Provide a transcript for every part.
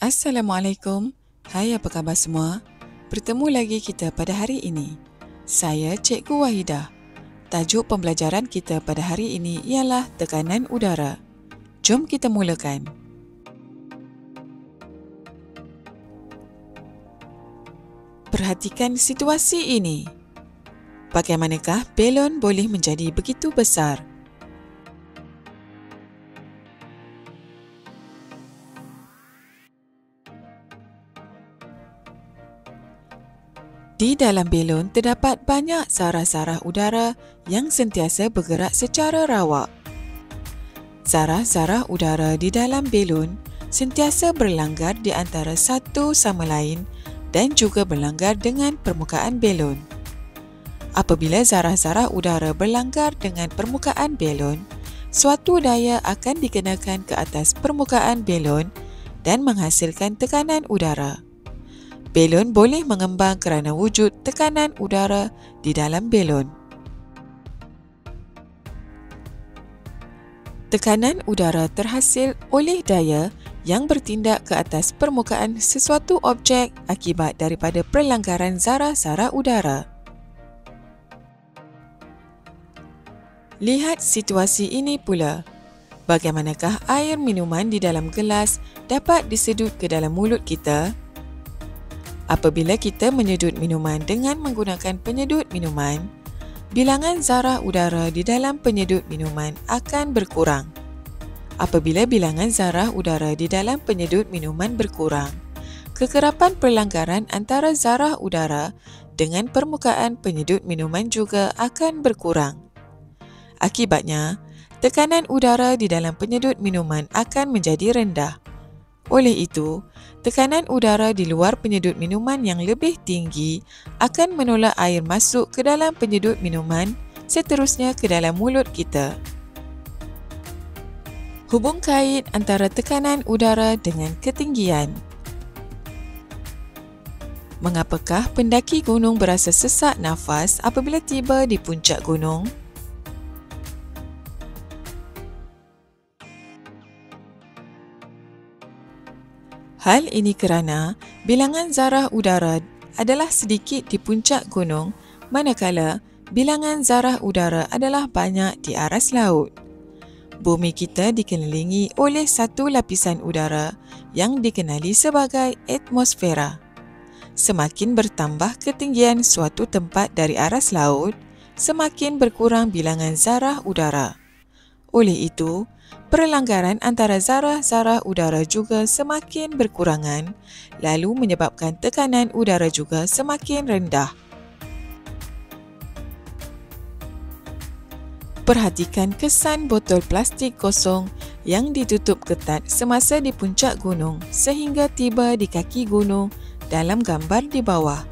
Assalamualaikum. Hai, apa khabar semua? Bertemu lagi kita pada hari ini. Saya Cikgu Wahidah. Tajuk pembelajaran kita pada hari ini ialah tekanan udara. Jom kita mulakan. Perhatikan situasi ini. Bagaimanakah belon boleh menjadi begitu besar? Di dalam belon terdapat banyak zarah-zarah udara yang sentiasa bergerak secara rawak. Zarah-zarah udara di dalam belon sentiasa berlanggar di antara satu sama lain dan juga berlanggar dengan permukaan belon. Apabila zarah-zarah udara berlanggar dengan permukaan belon, suatu daya akan dikenakan ke atas permukaan belon dan menghasilkan tekanan udara. Belon boleh mengembang kerana wujud tekanan udara di dalam belon. Tekanan udara terhasil oleh daya yang bertindak ke atas permukaan sesuatu objek akibat daripada perlanggaran zarah-zarah udara. Lihat situasi ini pula. Bagaimanakah air minuman di dalam gelas dapat disedut ke dalam mulut kita? Apabila kita menyedut minuman dengan menggunakan penyedut minuman, bilangan zarah udara di dalam penyedut minuman akan berkurang. Apabila bilangan zarah udara di dalam penyedut minuman berkurang, kekerapan perlanggaran antara zarah udara dengan permukaan penyedut minuman juga akan berkurang. Akibatnya, tekanan udara di dalam penyedut minuman akan menjadi rendah. Oleh itu, tekanan udara di luar penyedut minuman yang lebih tinggi akan menolak air masuk ke dalam penyedut minuman, seterusnya ke dalam mulut kita. Hubung kait antara tekanan udara dengan ketinggian. Mengapakah pendaki gunung berasa sesak nafas apabila tiba di puncak gunung? Hal ini kerana bilangan zarah udara adalah sedikit di puncak gunung, manakala bilangan zarah udara adalah banyak di aras laut. Bumi kita dikelilingi oleh satu lapisan udara yang dikenali sebagai atmosfera. Semakin bertambah ketinggian suatu tempat dari aras laut, semakin berkurang bilangan zarah udara. Oleh itu, perlanggaran antara zarah-zarah udara juga semakin berkurangan, lalu menyebabkan tekanan udara juga semakin rendah. Perhatikan kesan botol plastik kosong yang ditutup ketat semasa di puncak gunung sehingga tiba di kaki gunung dalam gambar di bawah.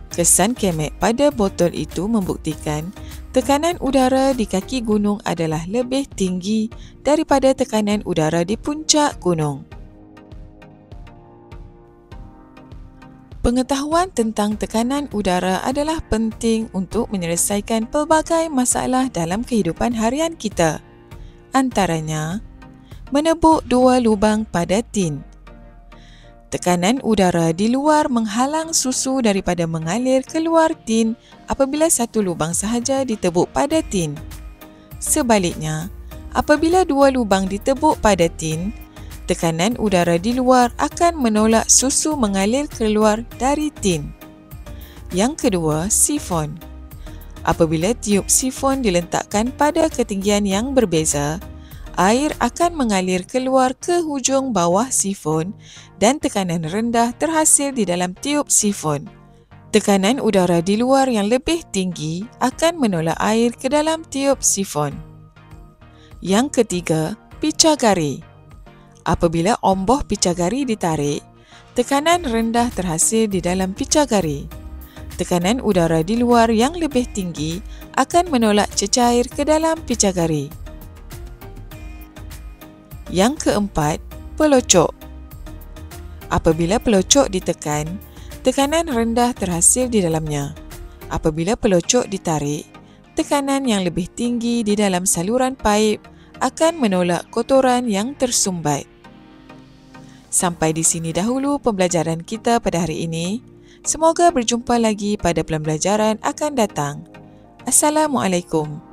Kesan kemek pada botol itu membuktikan tekanan udara di kaki gunung adalah lebih tinggi daripada tekanan udara di puncak gunung. Pengetahuan tentang tekanan udara adalah penting untuk menyelesaikan pelbagai masalah dalam kehidupan harian kita. Antaranya, menebuk dua lubang pada tin. Tekanan udara di luar menghalang susu daripada mengalir keluar tin apabila satu lubang sahaja ditebuk pada tin. Sebaliknya, apabila dua lubang ditebuk pada tin, tekanan udara di luar akan menolak susu mengalir keluar dari tin. Yang kedua, sifon. Apabila tiup sifon diletakkan pada ketinggian yang berbeza, air akan mengalir keluar ke hujung bawah sifon dan tekanan rendah terhasil di dalam tiup sifon. Tekanan udara di luar yang lebih tinggi akan menolak air ke dalam tiup sifon. Yang ketiga, picagari. Apabila omboh picagari ditarik, tekanan rendah terhasil di dalam picagari. Tekanan udara di luar yang lebih tinggi akan menolak cecair ke dalam picagari. Yang keempat, pelocok. Apabila pelocok ditekan, tekanan rendah terhasil di dalamnya. Apabila pelocok ditarik, tekanan yang lebih tinggi di dalam saluran paip akan menolak kotoran yang tersumbat. Sampai di sini dahulu pembelajaran kita pada hari ini. Semoga berjumpa lagi pada pembelajaran akan datang. Assalamualaikum.